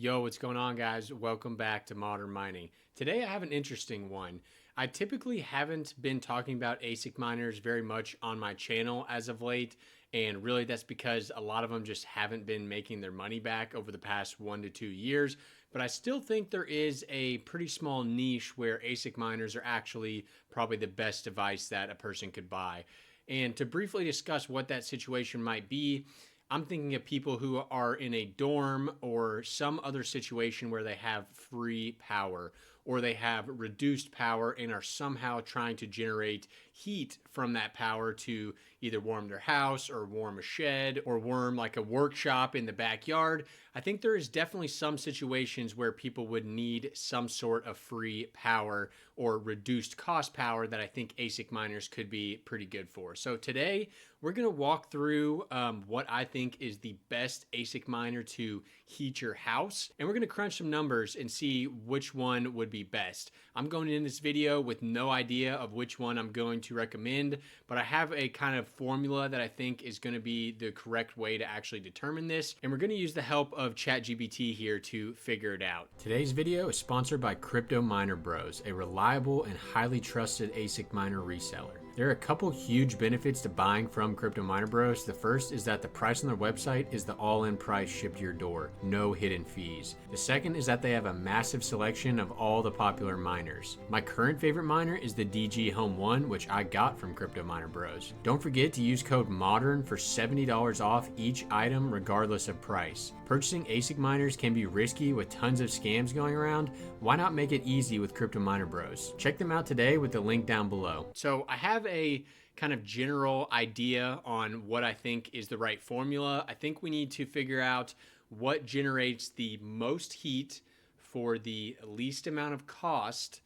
Yo, what's going on, guys? Welcome back to Modern Mining. Today I have an interesting one. I typically haven't been talking about ASIC miners very much on my channel as of late, and really that's because a lot of them just haven't been making their money back over the past 1 to 2 years. But I still think there is a pretty small niche where ASIC miners are actually probably the best device that a person could buy. And to briefly discuss what that situation might be, I'm thinking of people who are in a dorm or some other situation where they have free power or they have reduced power and are somehow trying to generate heat from that power to either warm their house or warm a shed or warm like a workshop in the backyard. I think there is definitely some situations where people would need some sort of free power or reduced cost power that I think ASIC miners could be pretty good for. So today we're going to walk through what I think is the best ASIC miner to heat your house. And we're going to crunch some numbers and see which one would be best. I'm going in this video with no idea of which one I'm going to recommend, but I have a kind of formula that I think is going to be the correct way to actually determine this. And we're going to use the help of ChatGPT here to figure it out. Today's video is sponsored by Crypto Miner Bros, a reliable and highly trusted ASIC miner reseller. There are a couple huge benefits to buying from Crypto Miner Bros. The first is that the price on their website is the all-in price shipped to your door, no hidden fees. The second is that they have a massive selection of all the popular miners. My current favorite miner is the DG Home 1, which I got from Crypto Miner Bros. Don't forget to use code MODERN for $70 off each item regardless of price. Purchasing ASIC miners can be risky with tons of scams going around. Why not make it easy with Crypto Miner Bros? Check them out today with the link down below. So I have a kind of general idea on what I think is the right formula. I think we need to figure out what generates the most heat for the least amount of cost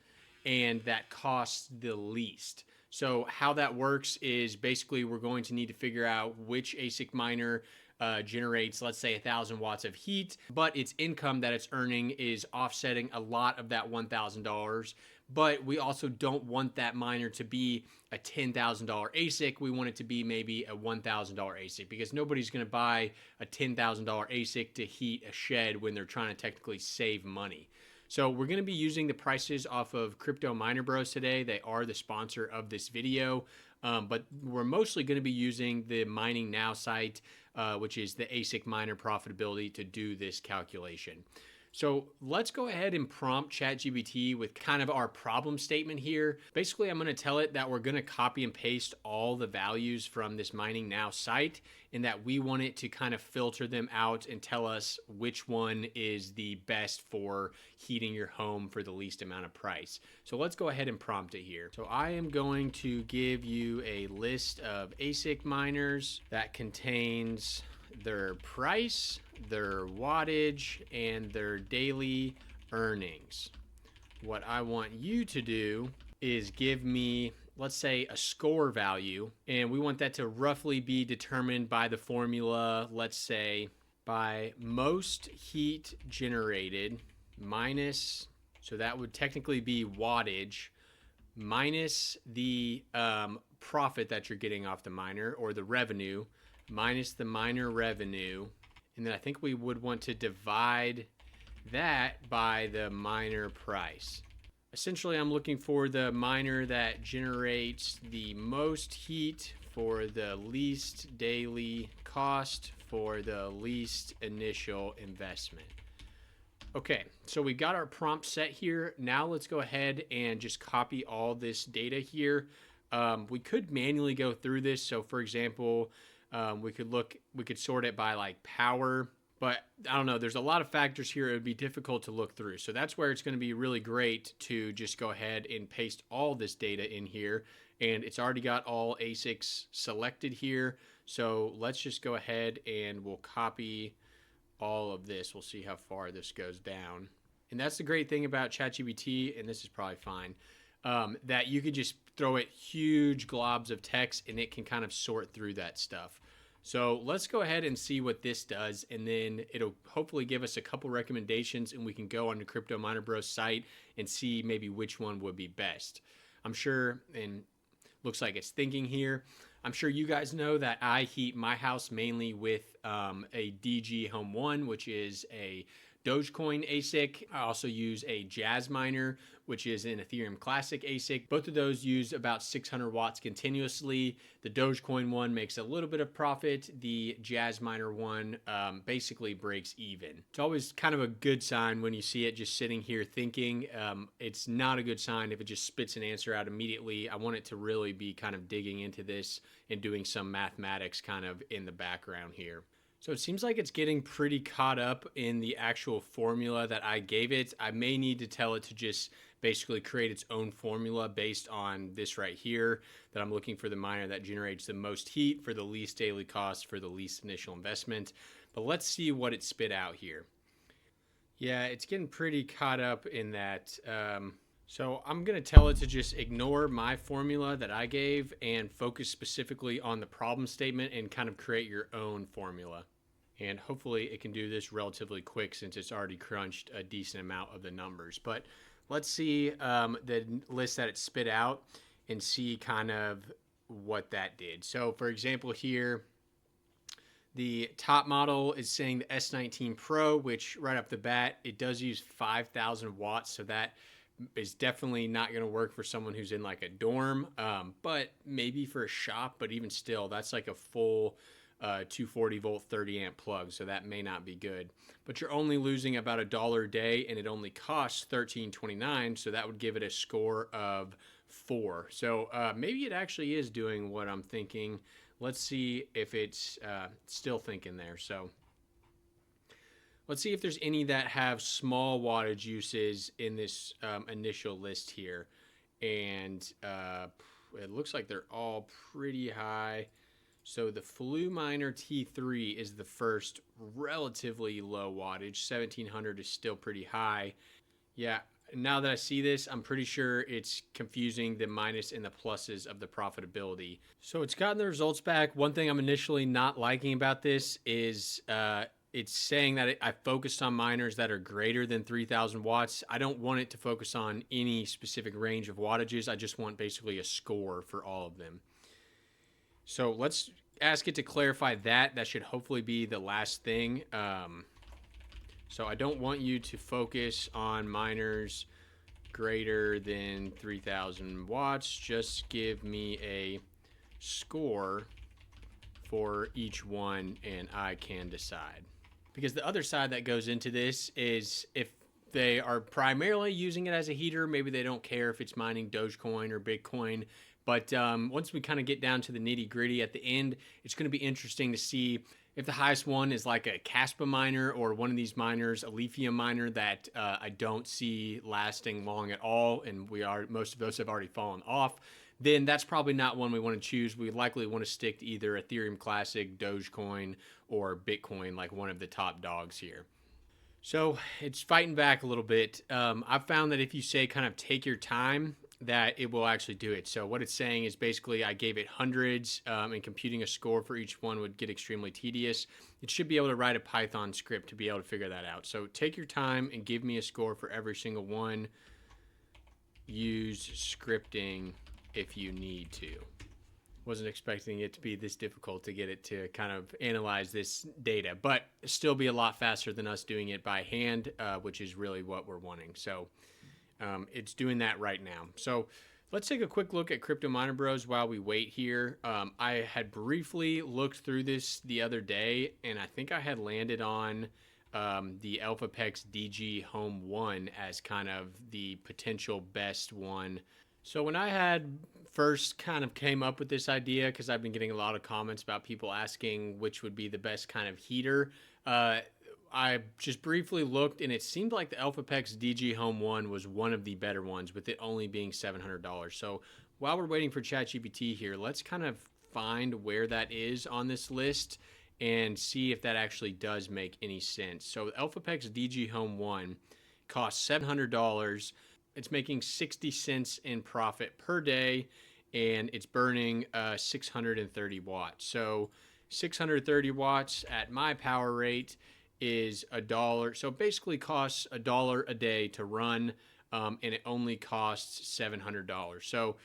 and that costs the least. So how that works is basically we're going to need to figure out which ASIC miner generates, let's say, 1,000 watts of heat, but its income that it's earning is offsetting a lot of that $1,000. But we also don't want that miner to be a $10,000 ASIC. We want it to be maybe a $1,000 ASIC because nobody's going to buy a $10,000 ASIC to heat a shed when they're trying to technically save money. So we're going to be using the prices off of Crypto Miner Bros today. They are the sponsor of this video, but we're mostly going to be using the Mining Now site, which is the ASIC miner profitability, to do this calculation. So let's go ahead and prompt ChatGPT with kind of our problem statement here. Basically, I'm going to tell it that we're going to copy and paste all the values from this Mining Now site and that we want it to kind of filter them out and tell us which one is the best for heating your home for the least amount of price. So let's go ahead and prompt it here. So I am going to give you a list of ASIC miners that contains their price, their wattage, and their daily earnings. What I want you to do is give me, let's say, a score value, and we want that to roughly be determined by the formula, let's say, by most heat generated minus, so that would technically be wattage, minus the profit that you're getting off the miner, or the revenue, minus the miner revenue, and then I think we would want to divide that by the miner price. Essentially, I'm looking for the miner that generates the most heat for the least daily cost for the least initial investment. Okay, so we got our prompt set here. Now let's go ahead and just copy all this data here. We could manually go through this. So for example, we could sort it by like power, but I don't know, there's a lot of factors here. It would be difficult to look through. So that's where it's going to be really great to just go ahead and paste all this data in here. And it's already got all ASICs selected here. So let's just go ahead and we'll copy all of this. We'll see how far this goes down. And that's the great thing about ChatGPT, and this is probably fine, that you could just throw it huge globs of text and it can kind of sort through that stuff. So let's go ahead and see what this does, and then it'll hopefully give us a couple recommendations and we can go on the Crypto Miner Bros site and see maybe which one would be best. I'm sure, and looks like it's thinking here, I'm sure you guys know that I heat my house mainly with a DG Home 1, which is a Dogecoin ASIC. I also use a Jazz miner, which is an Ethereum Classic ASIC. Both of those use about 600 watts continuously. The Dogecoin one makes a little bit of profit. The Jazz miner one basically breaks even. It's always kind of a good sign when you see it just sitting here thinking. It's not a good sign if it just spits an answer out immediately. I want it to really be kind of digging into this and doing some mathematics kind of in the background here. So it seems like it's getting pretty caught up in the actual formula that I gave it. I may need to tell it to just basically create its own formula based on this right here, that I'm looking for the miner that generates the most heat for the least daily cost for the least initial investment. But let's see what it spit out here. Yeah, it's getting pretty caught up in that. So I'm going to tell it to just ignore my formula that I gave and focus specifically on the problem statement and kind of create your own formula. And hopefully it can do this relatively quick since it's already crunched a decent amount of the numbers. But let's see the list that it spit out and see kind of what that did. So for example here, the top model is saying the S19 Pro, which right off the bat, it does use 5,000 watts. So that is definitely not going to work for someone who's in like a dorm, but maybe for a shop. But even still, that's like a full 240 volt 30 amp plug, so that may not be good. But you're only losing about $1 a day, and it only costs $13.29, so that would give it a score of 4. So maybe it actually is doing what I'm thinking. Let's see if it's still thinking there. So let's see if there's any that have small wattage uses in this initial list here. And it looks like they're all pretty high. So the Fluminer T3 is the first relatively low wattage. 1700 is still pretty high. Yeah, now that I see this, I'm pretty sure it's confusing the minus and the pluses of the profitability. So it's gotten the results back. One thing I'm initially not liking about this is it's saying that I focused on miners that are greater than 3,000 watts. I don't want it to focus on any specific range of wattages. I just want basically a score for all of them. So let's ask it to clarify that. That should hopefully be the last thing. So I don't want you to focus on miners greater than 3,000 watts. Just give me a score for each one and I can decide. Because the other side that goes into this is if they are primarily using it as a heater, maybe they don't care if it's mining Dogecoin or Bitcoin. But once we kind of get down to the nitty gritty at the end, it's going to be interesting to see if the highest one is like a Caspa miner or one of these miners, a lithium miner that I don't see lasting long at all, and most of those have already fallen off. Then that's probably not one we want to choose. We likely want to stick to either Ethereum Classic, Dogecoin, or Bitcoin, like one of the top dogs here. So it's fighting back a little bit. I've found that if you say kind of take your time, that it will actually do it. So what it's saying is basically I gave it hundreds, and computing a score for each one would get extremely tedious. It should be able to write a Python script to be able to figure that out. So take your time and give me a score for every single one. Use scripting if you need to. Wasn't expecting it to be this difficult to get it to kind of analyze this data, but still be a lot faster than us doing it by hand, which is really what we're wanting. So it's doing that right now. So let's take a quick look at Crypto Miner Bros while we wait here. I had briefly looked through this the other day, and I think I had landed on the AlphaPex DG Home 1 as kind of the potential best one. So when I had first kind of came up with this idea, because I've been getting a lot of comments about people asking which would be the best kind of heater, I just briefly looked, and it seemed like the AlphaPex DG Home 1 was one of the better ones, with it only being $700. So while we're waiting for ChatGPT here, let's kind of find where that is on this list and see if that actually does make any sense. So AlphaPex DG Home 1 costs $700. It's making 60 cents in profit per day, and it's burning 630 watts. So 630 watts at my power rate is $1. So it basically costs $1 a day to run, and it only costs $700. So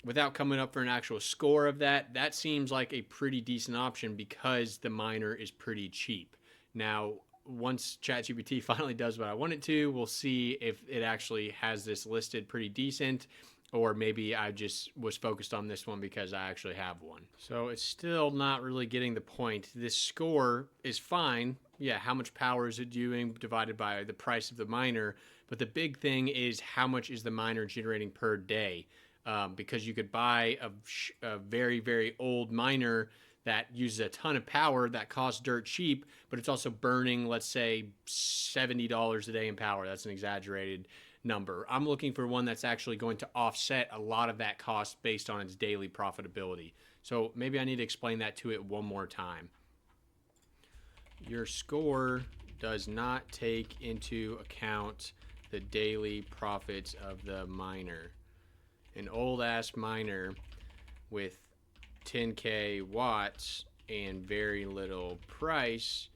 without coming up for an actual score of that, that seems like a pretty decent option because the miner is pretty cheap. Now, once ChatGPT finally does what I want it to, we'll see if it actually has this listed pretty decent, or maybe I just was focused on this one because I actually have one. So it's still not really getting the point. This score is fine. Yeah, how much power is it doing divided by the price of the miner? But the big thing is how much is the miner generating per day? Because you could buy a very, very old miner that uses a ton of power that costs dirt cheap, but it's also burning, let's say, $70 a day in power. That's an exaggerated number. I'm looking for one that's actually going to offset a lot of that cost based on its daily profitability. So maybe I need to explain that to it one more time. Your score does not take into account the daily profits of the miner. An old ass miner with 10k watts and very little price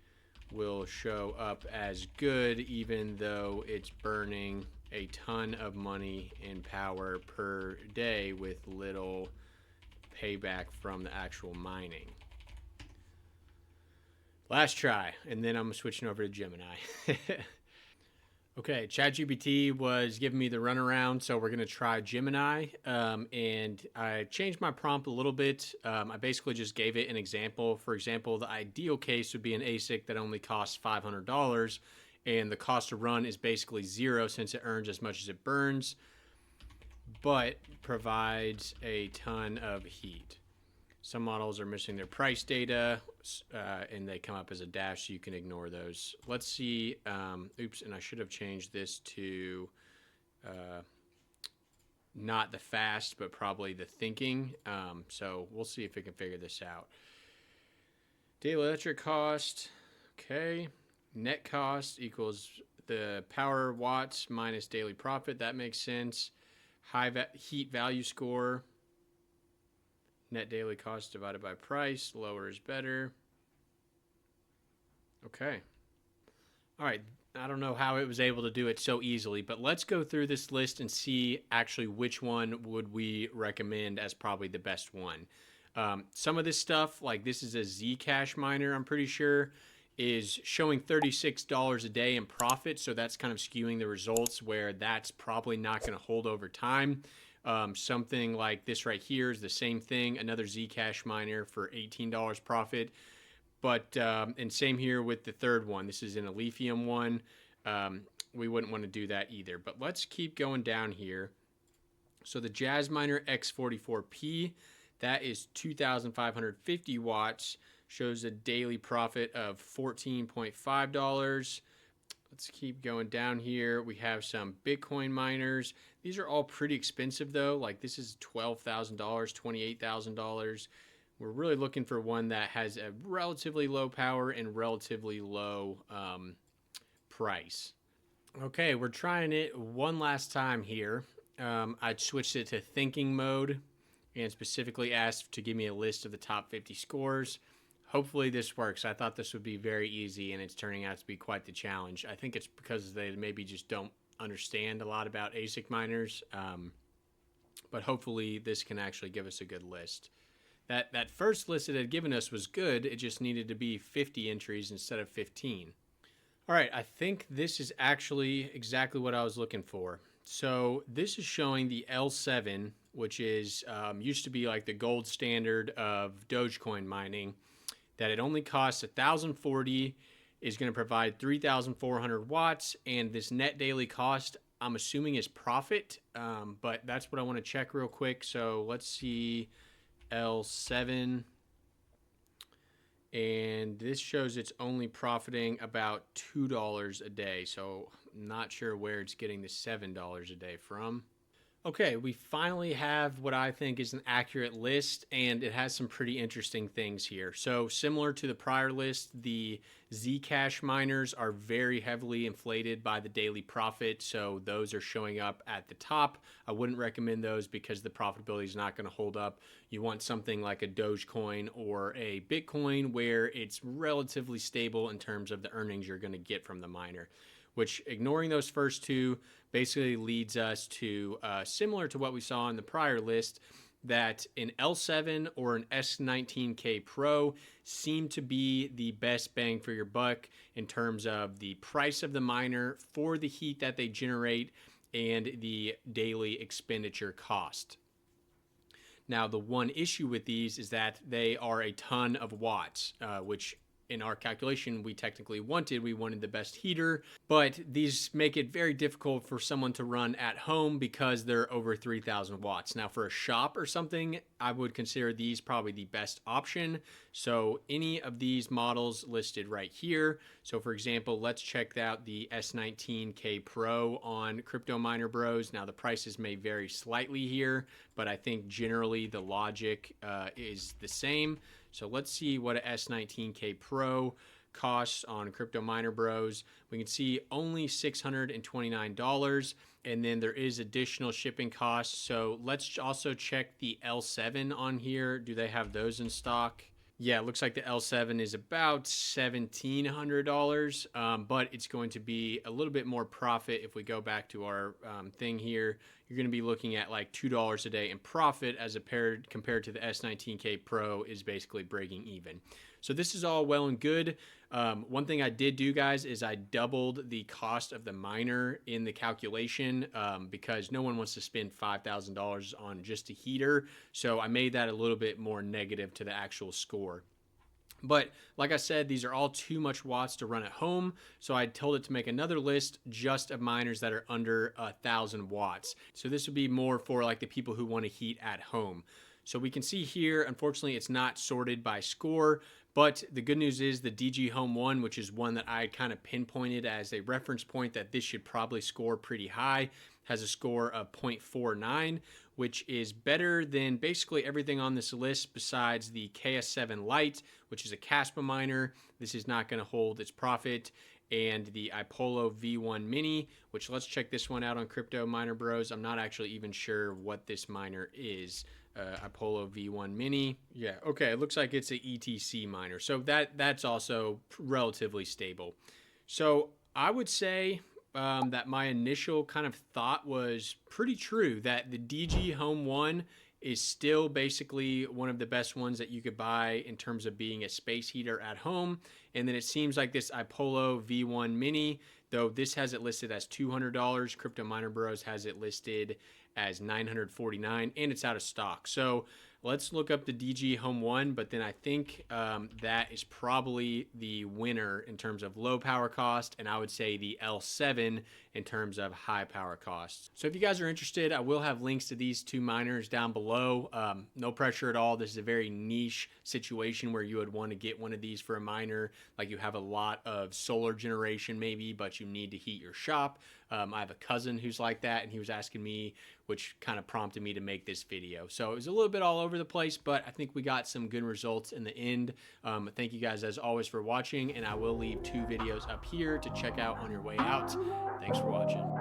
will show up as good even though it's burning a ton of money in power per day with little payback from the actual mining. Last try, and then I'm switching over to Gemini. Okay, ChatGPT was giving me the runaround, so we're going to try Gemini. And I changed my prompt a little bit. I basically just gave it an example. For example, the ideal case would be an Asic that only costs $500, and the cost to run is basically zero since it earns as much as it burns, but provides a ton of heat. Some models are missing their price data, and they come up as a dash, so you can ignore those. Let's see. Oops, and I should have changed this to not the fast, but probably the thinking. So we'll see if we can figure this out. Daily electric cost. Okay. Net cost equals the power watts minus daily profit. That makes sense. Heat value score. Net daily cost divided by price. Lower is better. Okay. All right. I don't know how it was able to do it so easily, but let's go through this list and see actually which one would we recommend as probably the best one. Some of this stuff, like this is a Zcash miner, I'm pretty sure, is showing $36 a day in profit. So that's kind of skewing the results where that's probably not going to hold over time. Something like this right here is the same thing. Another Zcash miner for $18 profit. But, and same here with the third one. This is in a lithium one. We wouldn't want to do that either. But let's keep going down here. So the Jazz Miner X44P, that is 2,550 watts, shows a daily profit of $14.5. Let's keep going down here. We have some Bitcoin miners. These are all pretty expensive though. Like this is $12,000, $28,000. We're really looking for one that has a relatively low power and relatively low price. Okay, we're trying it one last time here. I switched it to thinking mode and specifically asked to give me a list of the top 50 scores. Hopefully this works. I thought this would be very easy, and it's turning out to be quite the challenge. I think it's because they maybe just don't understand a lot about ASIC miners, but hopefully this can actually give us a good list. That first list it had given us was good. It just needed to be 50 entries instead of 15. All right, I think this is actually exactly what I was looking for. So this is showing the L7, which is used to be like the gold standard of Dogecoin mining, that it only costs 1,040, is going to provide 3,400 watts, and this net daily cost, I'm assuming, is profit, but that's what I want to check real quick. So let's see L7, and this shows it's only profiting about $2 a day, so I'm not sure where it's getting the $7 a day from. Okay, we finally have what I think is an accurate list, and it has some pretty interesting things here. So similar to the prior list, the Zcash miners are very heavily inflated by the daily profit, so those are showing up at the top. I wouldn't recommend those because the profitability is not going to hold up. You want something like a Dogecoin or a Bitcoin where it's relatively stable in terms of the earnings you're going to get from the miner, which, ignoring those first two, basically leads us to similar to what we saw in the prior list. that an L7 or an S19K Pro seem to be the best bang for your buck in terms of the price of the miner for the heat that they generate and the daily expenditure cost. Now, the one issue with these is that they are a ton of watts, which in our calculation we technically wanted. We wanted the best heater, but these make it very difficult for someone to run at home because they're over 3,000 watts. Now, for a shop or something, I would consider these probably the best option. So any of these models listed right here. So for example, let's check out the S19K Pro on Crypto Miner Bros. Now the prices may vary slightly here, but I think generally the logic is the same. So let's see what a S19K Pro costs on Crypto Miner Bros. We can see only $629, and then there is additional shipping costs. So let's also check the L7 on here. Do they have those in stock? Yeah, it looks like the L7 is about $1,700, but it's going to be a little bit more profit. If we go back to our thing here, you're going to be looking at like $2 a day in profit as compared to the S19K Pro is basically breaking even. So this is all well and good. One thing I did do, guys, is I doubled the cost of the miner in the calculation because no one wants to spend $5,000 on just a heater. So I made that a little bit more negative to the actual score. But like I said, these are all too much watts to run at home. So I told it to make another list just of miners that are under 1,000 watts. So this would be more for like the people who want to heat at home. So we can see here, unfortunately, it's not sorted by score. But the good news is the DG Home 1, which is one that I kind of pinpointed as a reference point that this should probably score pretty high, has a score of 0.49, which is better than basically everything on this list besides the KS7 Lite, which is a Caspa miner. This is not going to hold its profit. And the Ipolo V1 Mini, which let's check this one out on Crypto Miner Bros. I'm not actually even sure what this miner is. Ipolo V1 Mini. Yeah, okay, it looks like it's an ETC miner. So that's also relatively stable. So I would say that my initial kind of thought was pretty true, that the DG Home 1 is still basically one of the best ones that you could buy in terms of being a space heater at home. And then it seems like this Ipolo V1 Mini, though this has it listed as $200, Crypto Miner Bros has it listed as $949, and it's out of stock. So let's look up the DG Home 1, but then I think that is probably the winner in terms of low power cost, and I would say the L7 in terms of high power costs. So if you guys are interested, I will have links to these two miners down below. No pressure at all. This is a very niche situation where you would want to get one of these for a miner, like you have a lot of solar generation maybe, but you need to heat your shop. I have a cousin who's like that, and he was asking me, which kind of prompted me to make this video. So it was a little bit all over the place, but I think we got some good results in the end. Thank you guys as always for watching, and I will leave 2 videos up here to check out on your way out. Thanks for watching.